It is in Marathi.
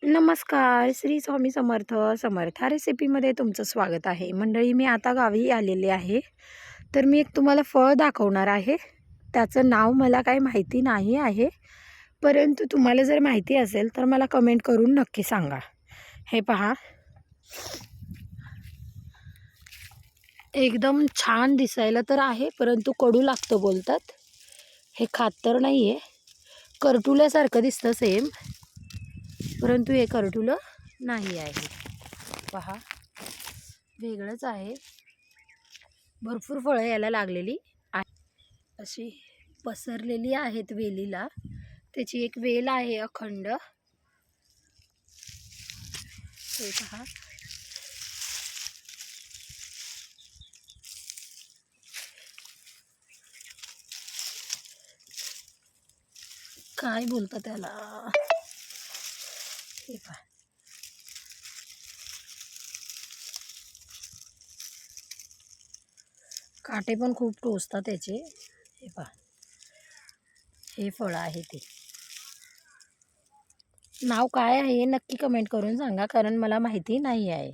नमस्कार, श्री स्वामी समर्थ. समर्था रेसिपीमध्ये तुमचं स्वागत आहे. मंडळी, मी आता गावी आलेले आहे. तर मी एक तुम्हाला फळ दाखवणार आहे. त्याचं नाव मला काही माहिती नाही आहे, परंतु तुम्हाला जर माहिती असेल तर मला कमेंट करून नक्की सांगा. हे पहा, एकदम छान दिसायला तर आहे, परंतु कडू लागतं बोलतात. हे खात तर नाही आहे, करटुल्यासारखं दिसतं सेम, परंतु हे करटुलं नाही आहे. पहा, वेगळंच आहे. भरपूर फळं याला लागलेली अशी पसरलेली आहेत वेलीला. त्याची एक वेल आहे अखंड. हे पहा, काय बोलतात त्याला, हे पहा. काटे पण खूप टोचतात त्याचे. हे पहा, हे फळ आहे ते. नाव काय आहे नक्की कमेंट करून सांगा, कारण मला माहिती नाही आहे.